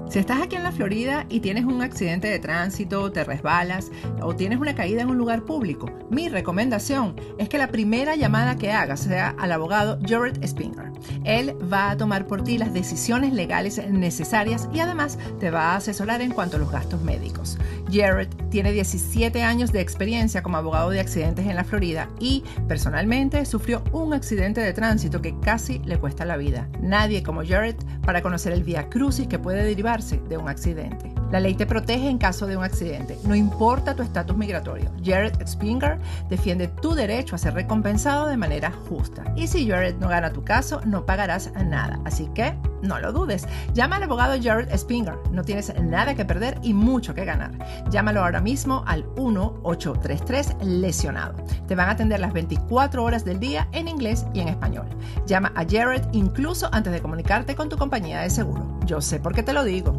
Si estás aquí en la Florida y tienes un accidente de tránsito, te resbalas o tienes una caída en un lugar público, mi recomendación es que la primera llamada que hagas sea al abogado Jared Spinger. Él va a tomar por ti las decisiones legales necesarias y además te va a asesorar en cuanto a los gastos médicos. Jared tiene 17 años de experiencia como abogado de accidentes en la Florida y personalmente sufrió un accidente de tránsito que casi le cuesta la vida. Nadie como Jared para conocer el viacrucis que puede derivarse de un accidente. La ley te protege en caso de un accidente, no importa tu estatus migratorio. Jared Spinger defiende tu derecho a ser recompensado de manera justa. Y si Jared no gana tu caso, no pagarás nada. Así que no lo dudes. Llama al abogado Jared Spinger. No tienes nada que perder y mucho que ganar. Llámalo ahora mismo al 1-833-LESIONADO. Te van a atender las 24 horas del día en inglés y en español. Llama a Jared incluso antes de comunicarte con tu compañía de seguro. Yo sé por qué te lo digo.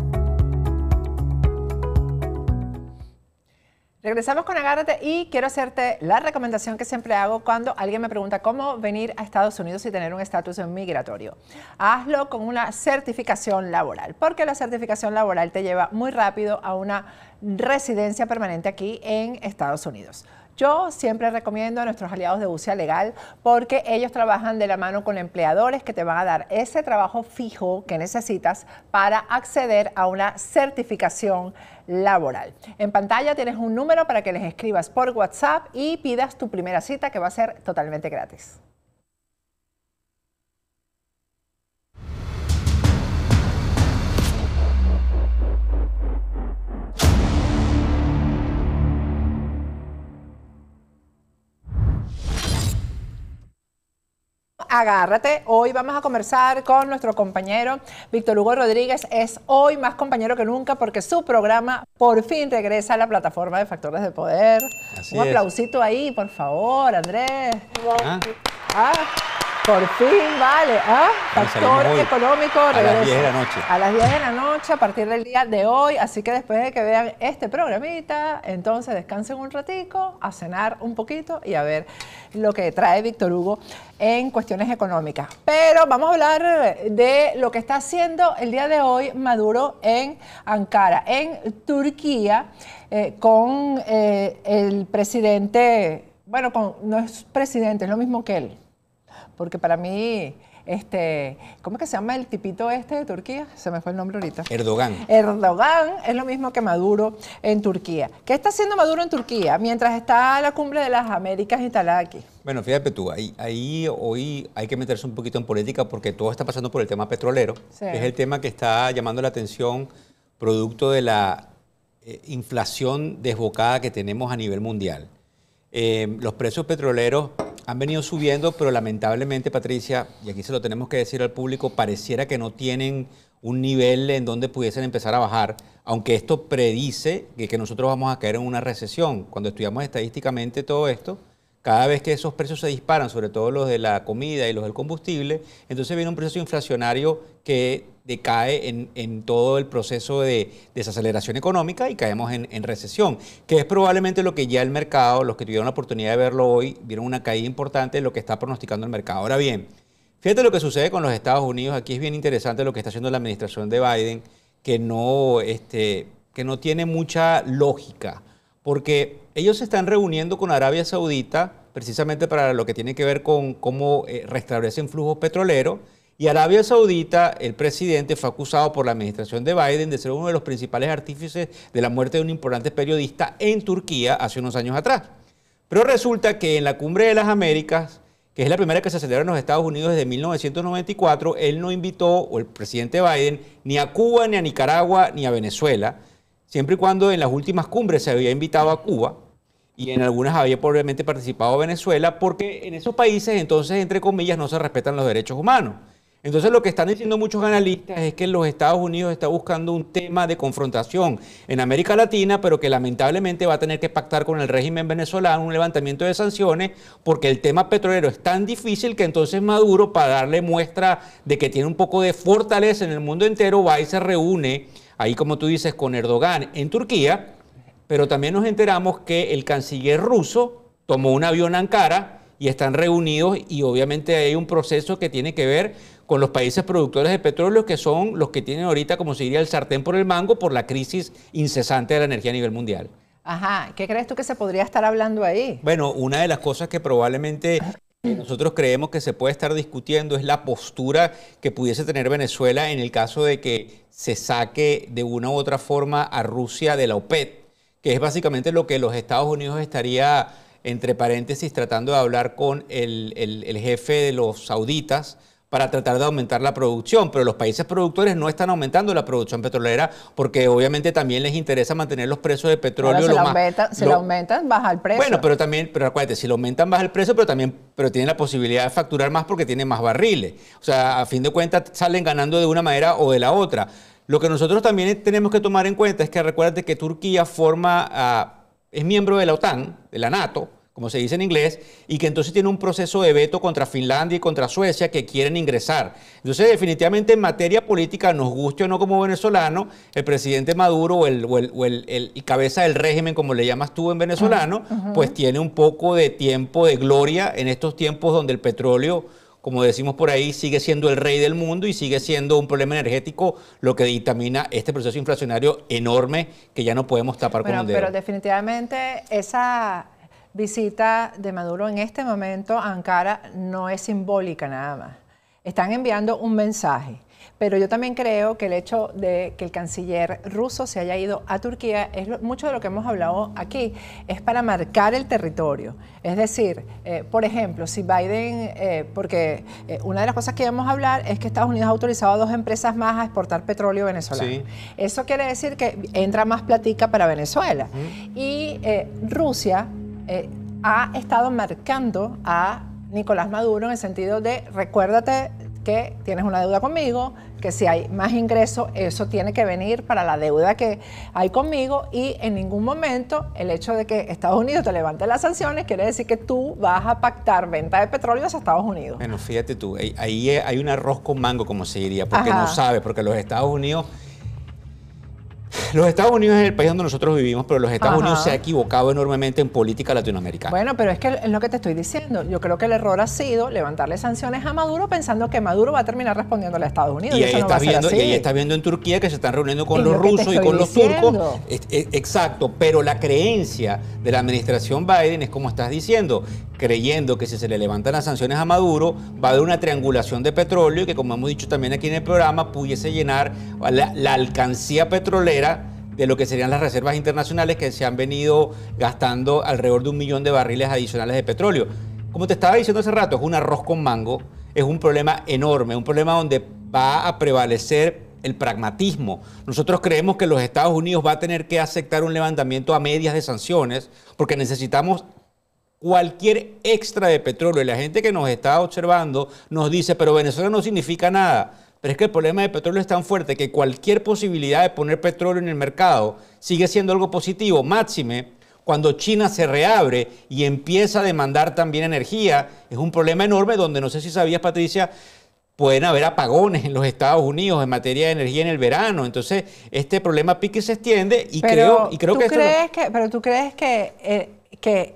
Regresamos con Agárrate y quiero hacerte la recomendación que siempre hago cuando alguien me pregunta cómo venir a Estados Unidos y tener un estatus migratorio. Hazlo con una certificación laboral, porque la certificación laboral te lleva muy rápido a una residencia permanente aquí en Estados Unidos. Yo siempre recomiendo a nuestros aliados de UCIA Legal porque ellos trabajan de la mano con empleadores que te van a dar ese trabajo fijo que necesitas para acceder a una certificación laboral. En pantalla tienes un número para que les escribas por WhatsApp y pidas tu primera cita que va a ser totalmente gratis. Agárrate, hoy vamos a conversar con nuestro compañero Víctor Hugo Rodríguez. Es hoy más compañero que nunca porque su programa por fin regresa a la plataforma de Factores de Poder. Un aplausito ahí, por favor, Andrés. Por fin, vale. Factor Económico regresa. A las 10 de la noche. A las 10 de la noche, a partir del día de hoy. Así que después de que vean este programita, entonces descansen un ratico, a cenar un poquito y a ver lo que trae Víctor Hugo en cuestiones económicas. Pero vamos a hablar de lo que está haciendo el día de hoy Maduro en Ankara, en Turquía, con el presidente, bueno, no es presidente, es lo mismo que él. Porque para mí, ¿cómo es que se llama el tipito de Turquía? Se me fue el nombre ahorita. Erdogan. Erdogan es lo mismo que Maduro en Turquía. ¿Qué está haciendo Maduro en Turquía mientras está la cumbre de las Américas instalada aquí? Bueno, fíjate tú, ahí hoy hay que meterse un poquito en política porque todo está pasando por el tema petrolero. Sí. Es el tema que está llamando la atención producto de la inflación desbocada que tenemos a nivel mundial. Los precios petroleros han venido subiendo, pero lamentablemente, Patricia, y aquí se lo tenemos que decir al público, pareciera que no tienen un nivel en donde pudiesen empezar a bajar, aunque esto predice que nosotros vamos a caer en una recesión. Cuando estudiamos estadísticamente todo esto, cada vez que esos precios se disparan, sobre todo los de la comida y los del combustible, entonces viene un proceso inflacionario que decae en todo el proceso de desaceleración económica y caemos en recesión, que es probablemente lo que ya el mercado, los que tuvieron la oportunidad de verlo hoy, vieron una caída importante en lo que está pronosticando el mercado. Ahora bien, fíjate lo que sucede con los Estados Unidos. Aquí es bien interesante lo que está haciendo la administración de Biden, que no tiene mucha lógica, porque ellos se están reuniendo con Arabia Saudita precisamente para lo que tiene que ver con cómo restablecen flujos petroleros. Y Arabia Saudita, el presidente, fue acusado por la administración de Biden de ser uno de los principales artífices de la muerte de un importante periodista en Turquía hace unos años atrás. Pero resulta que en la Cumbre de las Américas, que es la primera que se celebra en los Estados Unidos desde 1994, él no invitó, o el presidente Biden, ni a Cuba, ni a Nicaragua, ni a Venezuela, siempre y cuando en las últimas cumbres se había invitado a Cuba y en algunas había probablemente participado Venezuela, porque en esos países entonces, entre comillas, no se respetan los derechos humanos. Entonces lo que están diciendo muchos analistas es que los Estados Unidos está buscando un tema de confrontación en América Latina, pero que lamentablemente va a tener que pactar con el régimen venezolano un levantamiento de sanciones, porque el tema petrolero es tan difícil que entonces Maduro, para darle muestra de que tiene un poco de fortaleza en el mundo entero, va y se reúne, ahí como tú dices, con Erdogan en Turquía, pero también nos enteramos que el canciller ruso tomó un avión a Ankara y están reunidos y obviamente hay un proceso que tiene que ver con los países productores de petróleo, que son los que tienen ahorita, como se diría, el sartén por el mango por la crisis incesante de la energía a nivel mundial. Ajá, ¿qué crees tú que se podría estar hablando ahí? Bueno, una de las cosas que probablemente nosotros creemos que se puede estar discutiendo es la postura que pudiese tener Venezuela en el caso de que se saque de una u otra forma a Rusia de la OPEP, que es básicamente lo que los Estados Unidos estaría, entre paréntesis, tratando de hablar con el jefe de los sauditas para tratar de aumentar la producción, pero los países productores no están aumentando la producción petrolera porque obviamente también les interesa mantener los precios de petróleo. Si lo aumentan, baja el precio. Bueno, pero acuérdate, si lo aumentan baja el precio, pero tienen la posibilidad de facturar más porque tienen más barriles. O sea, a fin de cuentas salen ganando de una manera o de la otra. Lo que nosotros también tenemos que tomar en cuenta es que recuérdate que Turquía es miembro de la OTAN, de la NATO, como se dice en inglés, y que entonces tiene un proceso de veto contra Finlandia y contra Suecia que quieren ingresar. Entonces, definitivamente en materia política, nos guste o no como venezolano, el presidente Maduro o el cabeza del régimen, como le llamas tú en venezolano, pues tiene un poco de tiempo de gloria en estos tiempos donde el petróleo, como decimos por ahí, sigue siendo el rey del mundo y sigue siendo un problema energético, lo que dictamina este proceso inflacionario enorme que ya no podemos tapar con un dedo. Pero definitivamente esa visita de Maduro en este momento a Ankara no es simbólica nada más. Están enviando un mensaje. Pero yo también creo que el hecho de que el canciller ruso se haya ido a Turquía, mucho de lo que hemos hablado aquí, es para marcar el territorio. Es decir, por ejemplo, si Biden, porque una de las cosas que vamos a hablar es que Estados Unidos ha autorizado a 2 empresas más a exportar petróleo venezolano. Sí. Eso quiere decir que entra más platica para Venezuela. Y Rusia ha estado marcando a Nicolás Maduro en el sentido de recuérdate que tienes una deuda conmigo, que si hay más ingresos, eso tiene que venir para la deuda que hay conmigo, y en ningún momento el hecho de que Estados Unidos te levante las sanciones quiere decir que tú vas a pactar venta de petróleo hacia Estados Unidos. Bueno, fíjate tú, ahí hay un arroz con mango, como se diría, porque no sabes, porque los Estados Unidos es el país donde nosotros vivimos, pero los Estados Unidos se ha equivocado enormemente en política latinoamericana. Bueno, pero es que es lo que te estoy diciendo. Yo creo que el error ha sido levantarle sanciones a Maduro pensando que Maduro va a terminar respondiéndole a Estados Unidos. Y eso no va a ser así. Y ahí estás viendo en Turquía que se están reuniendo con los rusos y con los turcos. Exacto, pero la creencia de la administración Biden es como estás diciendo, creyendo que si se le levantan las sanciones a Maduro va a haber una triangulación de petróleo y que, como hemos dicho también aquí en el programa, pudiese llenar la alcancía petrolera de lo que serían las reservas internacionales que se han venido gastando alrededor de 1 millón de barriles adicionales de petróleo. Como te estaba diciendo hace rato, es un arroz con mango, es un problema enorme, un problema donde va a prevalecer el pragmatismo. Nosotros creemos que los Estados Unidos va a tener que aceptar un levantamiento a medias de sanciones porque necesitamos cualquier extra de petróleo. Y la gente que nos está observando nos dice, pero Venezuela no significa nada. Pero es que el problema del petróleo es tan fuerte que cualquier posibilidad de poner petróleo en el mercado sigue siendo algo positivo. Máxime, cuando China se reabre y empieza a demandar también energía, es un problema enorme donde, no sé si sabías, Patricia, pueden haber apagones en los Estados Unidos en materia de energía en el verano. Entonces, este problema pique y se extiende y creo que... Pero tú crees que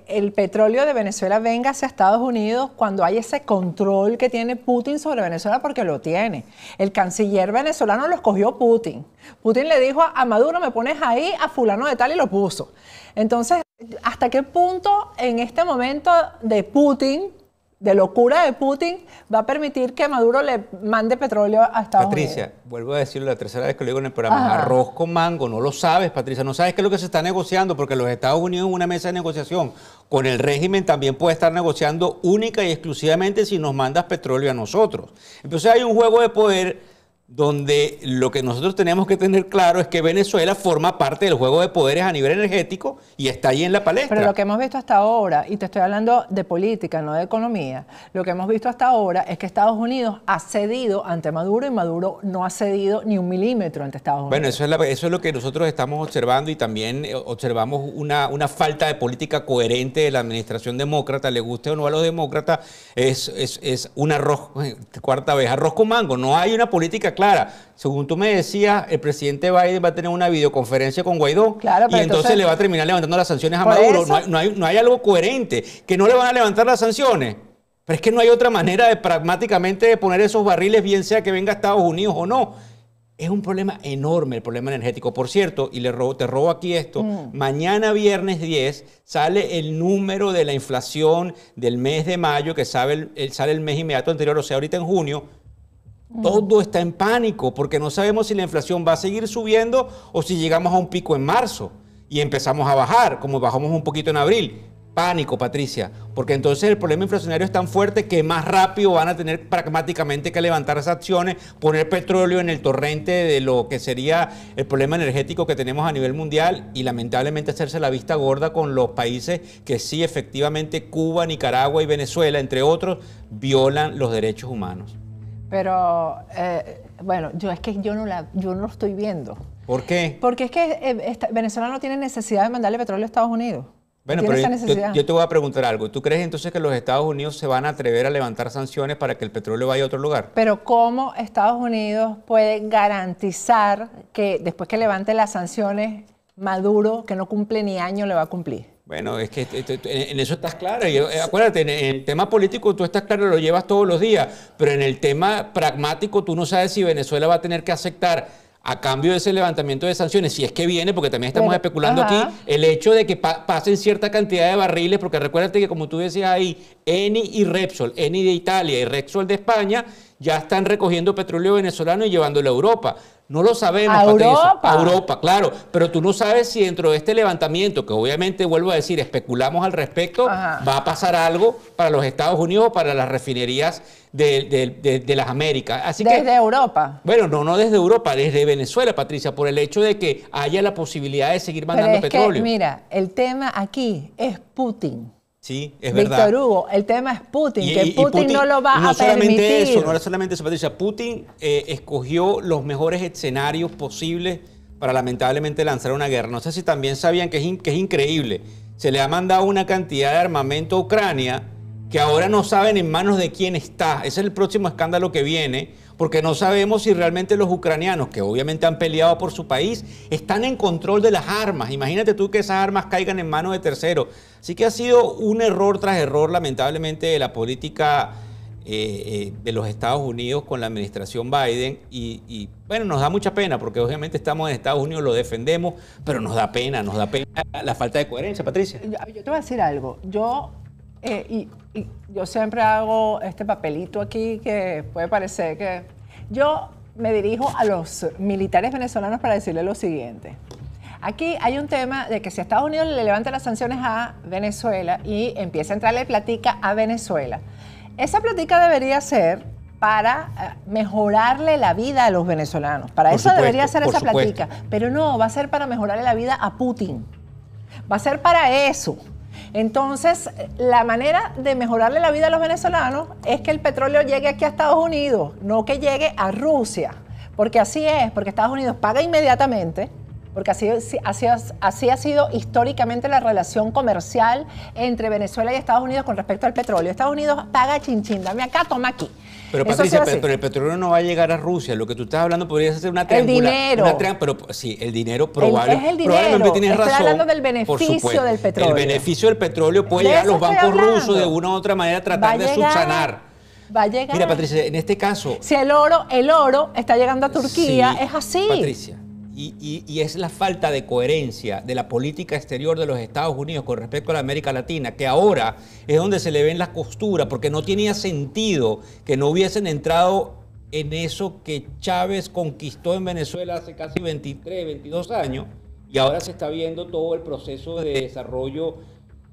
el petróleo de Venezuela venga hacia Estados Unidos cuando hay ese control que tiene Putin sobre Venezuela, porque lo tiene. El canciller venezolano lo escogió Putin. Putin le dijo a Maduro, me pones ahí a fulano de tal, y lo puso. Entonces, ¿hasta qué punto en este momento de Putin, de locura de Putin, va a permitir que Maduro le mande petróleo a Estados Unidos? Patricia, vuelvo a decirlo la tercera vez que lo digo en el programa, arroz con mango, no lo sabes, Patricia, no sabes qué es lo que se está negociando, porque los Estados Unidos en una mesa de negociación con el régimen también puede estar negociando única y exclusivamente si nos mandas petróleo a nosotros. Entonces hay un juego de poder donde lo que nosotros tenemos que tener claro es que Venezuela forma parte del juego de poderes a nivel energético y está ahí en la palestra. Pero lo que hemos visto hasta ahora, y te estoy hablando de política, no de economía, lo que hemos visto hasta ahora es que Estados Unidos ha cedido ante Maduro y Maduro no ha cedido ni 1 milímetro ante Estados Unidos. Bueno, eso es lo que nosotros estamos observando, y también observamos una falta de política coherente de la administración demócrata, le guste o no a los demócratas, es un arroz, cuarta vez, arroz con mango, no hay una política clara. Según tú me decías, el presidente Biden va a tener una videoconferencia con Guaidó, y entonces le va a terminar levantando las sanciones a Maduro. No hay algo coherente. ¿Que no le van a levantar las sanciones? Pero es que no hay otra manera de pragmáticamente de poner esos barriles, bien sea que venga a Estados Unidos o no. Es un problema enorme el problema energético. Por cierto, y te robo aquí esto, mañana viernes 10 sale el número de la inflación del mes de mayo, que sale el mes inmediato anterior, o sea, ahorita en junio. Todo está en pánico porque no sabemos si la inflación va a seguir subiendo o si llegamos a un pico en marzo y empezamos a bajar, como bajamos un poquito en abril. Pánico, Patricia, porque entonces el problema inflacionario es tan fuerte que más rápido van a tener pragmáticamente que levantar esas acciones, poner petróleo en el torrente de lo que sería el problema energético que tenemos a nivel mundial y lamentablemente hacerse la vista gorda con los países que sí, efectivamente, Cuba, Nicaragua y Venezuela, entre otros, violan los derechos humanos. Pero, bueno, yo no lo estoy viendo. ¿Por qué? Porque es que Venezuela no tiene necesidad de mandarle petróleo a Estados Unidos. Bueno, pero yo te voy a preguntar algo. ¿Tú crees entonces que los Estados Unidos se van a atrever a levantar sanciones para que el petróleo vaya a otro lugar? Pero ¿cómo Estados Unidos puede garantizar que después que levante las sanciones, Maduro, que no cumple ni año, le va a cumplir? Bueno, es que en eso estás clara. Y acuérdate, en el tema político tú estás claro, lo llevas todos los días, pero en el tema pragmático tú no sabes si Venezuela va a tener que aceptar a cambio de ese levantamiento de sanciones, si es que viene, porque también estamos especulando aquí, el hecho de que pasen cierta cantidad de barriles, porque recuérdate que como tú decías ahí, Eni y Repsol, Eni de Italia y Repsol de España, ya están recogiendo petróleo venezolano y llevándolo a Europa. No lo sabemos, Patricia. A Europa, claro. Pero tú no sabes si dentro de este levantamiento, que obviamente, vuelvo a decir, especulamos al respecto, va a pasar algo para los Estados Unidos o para las refinerías de las Américas. Así ¿Desde Europa? Bueno, no desde Europa, desde Venezuela, Patricia, por el hecho de que haya la posibilidad de seguir mandando petróleo. Que, mira, el tema aquí es Putin. Sí, es verdad. Víctor Hugo, el tema es Putin, que Putin no lo va a permitir. No solamente eso, Patricia. Putin escogió los mejores escenarios posibles para lamentablemente lanzar una guerra. No sé si también sabían que es increíble. Se le ha mandado una cantidad de armamento a Ucrania que ahora no saben en manos de quién está. Ese es el próximo escándalo que viene, porque no sabemos si realmente los ucranianos, que obviamente han peleado por su país, están en control de las armas. Imagínate tú que esas armas caigan en manos de terceros. Así que ha sido un error tras error, lamentablemente, de la política de los Estados Unidos con la administración Biden. Y bueno, nos da mucha pena, porque obviamente estamos en Estados Unidos, lo defendemos, pero nos da pena la falta de coherencia, Patricia. Yo te voy a decir algo. Yo siempre hago este papelito aquí que puede parecer que... Yo me dirijo a los militares venezolanos para decirles lo siguiente. Aquí hay un tema de que si Estados Unidos le levanta las sanciones a Venezuela y empieza a entrarle platica a Venezuela, esa platica debería ser para mejorarle la vida a los venezolanos. Para eso debería ser esa platica. Pero no, va a ser para mejorarle la vida a Putin. Va a ser para eso. Entonces, la manera de mejorarle la vida a los venezolanos es que el petróleo llegue aquí a Estados Unidos, no que llegue a Rusia. Porque así es, porque Estados Unidos paga inmediatamente, porque así ha sido históricamente la relación comercial entre Venezuela y Estados Unidos con respecto al petróleo. Estados Unidos paga chin, dame acá, toma aquí. Pero Patricia, pero el petróleo no va a llegar a Rusia. Lo que tú estás hablando podría ser una triangulación. El dinero. Pero sí, el dinero probable. Es el dinero. Probablemente tienes razón. Estoy hablando del beneficio del petróleo. El beneficio del petróleo puede llegar a los bancos rusos de una u otra manera a tratar de subsanar. Va a llegar. Mira, Patricia, en este caso... Si el oro está llegando a Turquía, sí, es así. Patricia. Y es la falta de coherencia de la política exterior de los Estados Unidos con respecto a la América Latina, que ahora es donde se le ven las costuras, porque no tenía sentido que no hubiesen entrado en eso que Chávez conquistó en Venezuela hace casi 23, 22 años, y ahora se está viendo todo el proceso de desarrollo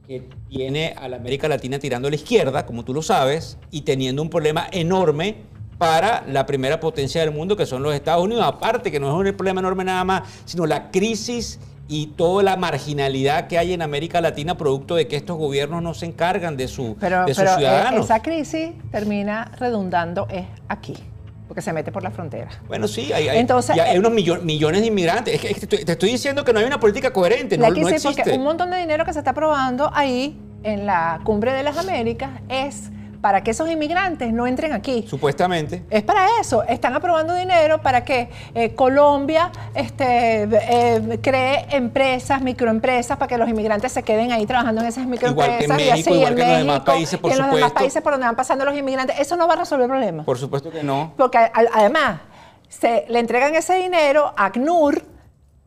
que tiene a la América Latina tirando a la izquierda, como tú lo sabes, y teniendo un problema enorme para la primera potencia del mundo, que son los Estados Unidos. Aparte que no es un problema enorme nada más, sino la crisis y toda la marginalidad que hay en América Latina producto de que estos gobiernos no se encargan de sus ciudadanos. Esa crisis termina redundando aquí, porque se mete por la frontera. Bueno, sí, hay unos millones de inmigrantes. Es que te estoy diciendo que no hay una política coherente, no existe. Porque un montón de dinero que se está aprobando ahí en la Cumbre de las Américas es para que esos inmigrantes no entren aquí. Supuestamente. Es para eso. Están aprobando dinero para que Colombia cree empresas, microempresas, para que los inmigrantes se queden ahí trabajando en esas microempresas. Igual que en México, igual que en los demás países, por supuesto. Y en los demás países por donde van pasando los inmigrantes. Eso no va a resolver el problema. Por supuesto que no. Porque además le entregan ese dinero a ACNUR,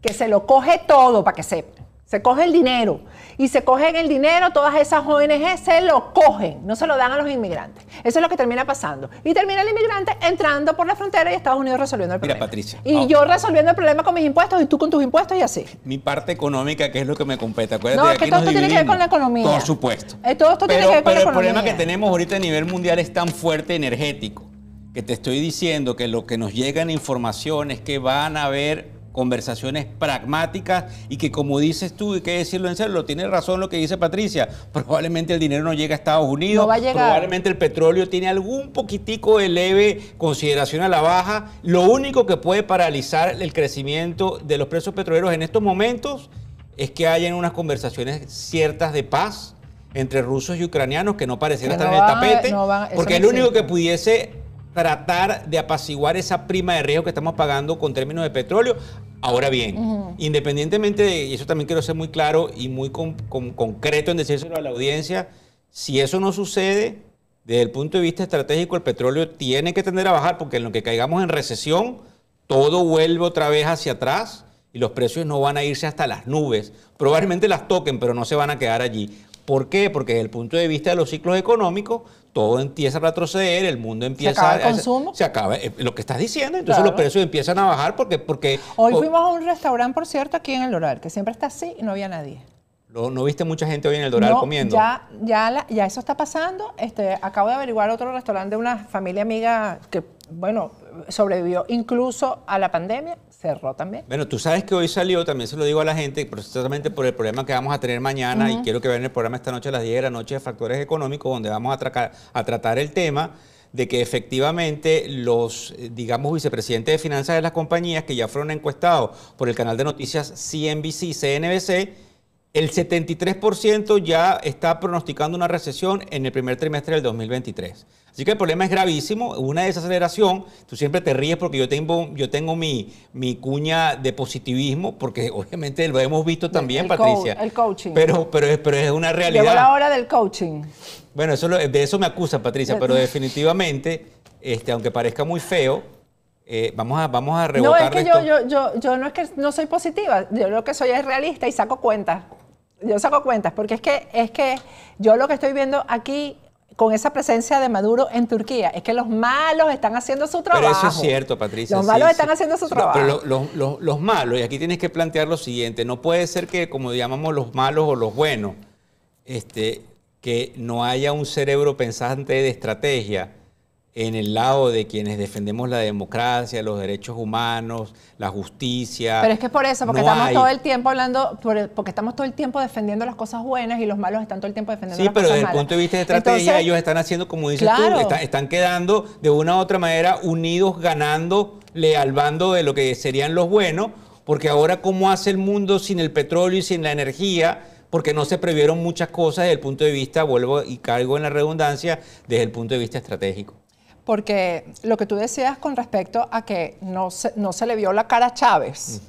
que se lo coge todo, para que sepan. Se coge el dinero. Y se cogen el dinero, todas esas ONG se lo cogen, no se lo dan a los inmigrantes. Eso es lo que termina pasando. Y termina el inmigrante entrando por la frontera y Estados Unidos resolviendo el problema. Mira, Patricia. Y yo resolviendo el problema con mis impuestos y tú con tus impuestos y así. Mi parte económica, que es lo que me compete. Acuérdate, no, es que todo esto tiene que ver con la economía. Por supuesto. Todo esto tiene que ver con la economía. Pero el problema que tenemos ahorita a nivel mundial es tan fuerte energético, que te estoy diciendo que lo que nos llega en información es que van a haber conversaciones pragmáticas y que, como dices tú, hay que decirlo en serio, tiene razón lo que dice Patricia, probablemente el dinero no llega a Estados Unidos, no va a llegar. Probablemente el petróleo tiene algún poquitico de leve consideración a la baja. Lo único que puede paralizar el crecimiento de los precios petroleros en estos momentos es que hayan unas conversaciones ciertas de paz entre rusos y ucranianos que no pareciera estar en el tapete, porque es lo único que pudiese tratar de apaciguar esa prima de riesgo que estamos pagando con términos de petróleo. Ahora bien, independientemente de, y eso también quiero ser muy claro y muy concreto en decírselo a la audiencia, si eso no sucede, desde el punto de vista estratégico, el petróleo tiene que tender a bajar, porque en lo que caigamos en recesión, todo vuelve otra vez hacia atrás y los precios no van a irse hasta las nubes. Probablemente las toquen, pero no se van a quedar allí. ¿Por qué? Porque desde el punto de vista de los ciclos económicos, todo empieza a retroceder, el mundo empieza se acaba el consumo. Se acaba lo que estás diciendo, entonces los precios empiezan a bajar porque hoy fuimos a un restaurante, por cierto, aquí en El Doral, que siempre está así y no había nadie. ¿No viste mucha gente hoy en El Doral comiendo? Ya eso está pasando. Acabo de averiguar otro restaurante de una familia amiga que, bueno, sobrevivió incluso a la pandemia, cerró también. Bueno, tú sabes que hoy salió, también se lo digo a la gente, precisamente por el problema que vamos a tener mañana, y quiero que vean el programa esta noche a las 10 de la noche de Factores Económicos, donde vamos a tratar el tema de que efectivamente los, digamos, vicepresidentes de finanzas de las compañías que ya fueron encuestados por el canal de noticias CNBC, CNBC, el 73% ya está pronosticando una recesión en el primer trimestre del 2023. Así que el problema es gravísimo, una desaceleración. Tú siempre te ríes porque yo tengo mi cuña de positivismo, porque obviamente lo hemos visto también, Patricia. El coaching. Pero es una realidad. Llegó la hora del coaching. Bueno, de eso me acusa, Patricia, pero definitivamente, aunque parezca muy feo, vamos a rebotar. No, es que yo no es que no soy positiva, yo lo que soy es realista y saco cuentas. Yo saco cuentas, porque es que yo lo que estoy viendo aquí con esa presencia de Maduro en Turquía es que los malos están haciendo su trabajo. Pero eso es cierto, Patricia. Los malos están haciendo su trabajo. Pero los malos, y aquí tienes que plantear lo siguiente, no puede ser que, como llamamos los malos o los buenos, que no haya un cerebro pensante de estrategia en el lado de quienes defendemos la democracia, los derechos humanos, la justicia. Pero es que es por eso, porque estamos todo el tiempo hablando, porque estamos todo el tiempo defendiendo las cosas buenas y los malos están todo el tiempo defendiendo las cosas malas. Sí, pero desde el punto de vista de estrategia, entonces, ellos están haciendo, como dices tú, están quedando de una u otra manera unidos, ganándole al bando de lo que serían los buenos, porque ahora ¿cómo hace el mundo sin el petróleo y sin la energía? Porque no se previeron muchas cosas desde el punto de vista, vuelvo y caigo en la redundancia, desde el punto de vista estratégico. Porque lo que tú decías con respecto a que no se le vio la cara a Chávez,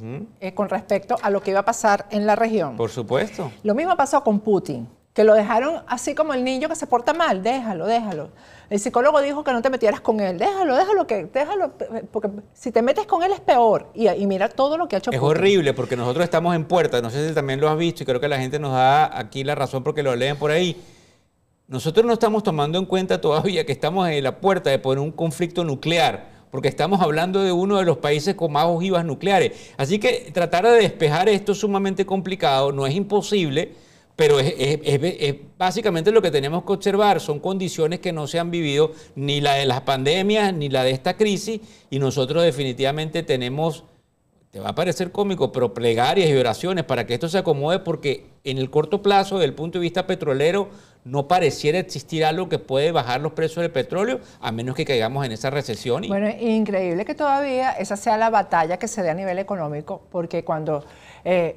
con respecto a lo que iba a pasar en la región. Por supuesto. Lo mismo pasó con Putin, que lo dejaron así como el niño que se porta mal, déjalo. El psicólogo dijo que no te metieras con él, déjalo, porque si te metes con él es peor. Y mira todo lo que ha hecho Putin. Es horrible, porque nosotros estamos en puerta, no sé si también lo has visto, y creo que la gente nos da aquí la razón porque lo leen por ahí. Nosotros no estamos tomando en cuenta todavía que estamos en la puerta de poner un conflicto nuclear, porque estamos hablando de uno de los países con más ojivas nucleares. Así que tratar de despejar esto es sumamente complicado, no es imposible, pero es básicamente lo que tenemos que observar. Son condiciones que no se han vivido, ni la de las pandemias, ni la de esta crisis, y nosotros definitivamente tenemos, te va a parecer cómico, pero plegarias y oraciones para que esto se acomode, porque en el corto plazo, desde el punto de vista petrolero, no pareciera existir algo que puede bajar los precios del petróleo, a menos que caigamos en esa recesión. Bueno, increíble que todavía esa sea la batalla que se dé a nivel económico, porque cuando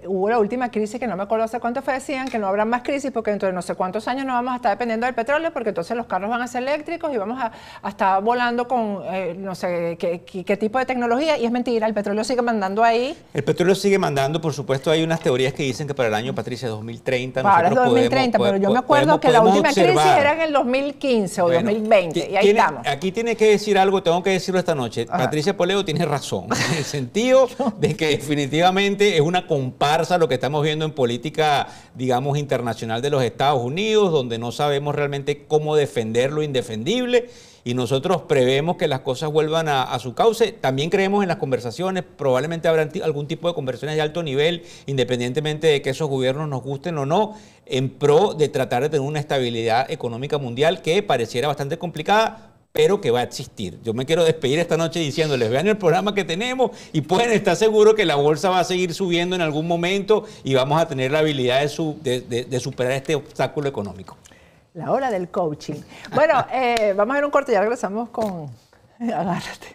hubo la última crisis, que no me acuerdo hace cuánto fue, decían que no habrá más crisis porque dentro de no sé cuántos años no vamos a estar dependiendo del petróleo, porque entonces los carros van a ser eléctricos y vamos a estar volando con no sé qué tipo de tecnología. Y es mentira, el petróleo sigue mandando ahí. El petróleo sigue mandando, por supuesto, hay unas teorías que dicen que para el año, Patricia, 2030... Ahora es 2030, pero yo me acuerdo que la última crisis era en el 2015 o 2020, y ahí estamos. Aquí tiene que decir algo, tengo que decirlo esta noche. Ajá. Patricia Poleo tiene razón, en el sentido de que definitivamente es una comparsa lo que estamos viendo en política, digamos, internacional de los Estados Unidos, donde no sabemos realmente cómo defender lo indefendible, y nosotros prevemos que las cosas vuelvan a su cauce. También creemos en las conversaciones, probablemente habrá algún tipo de conversaciones de alto nivel, independientemente de que esos gobiernos nos gusten o no, en pro de tratar de tener una estabilidad económica mundial que pareciera bastante complicada, pero que va a existir. Yo me quiero despedir esta noche diciéndoles, vean el programa que tenemos y pueden estar seguros que la bolsa va a seguir subiendo en algún momento y vamos a tener la habilidad de superar este obstáculo económico. La hora del coaching. Bueno, vamos a ver un corte y ya regresamos con... Agárrate.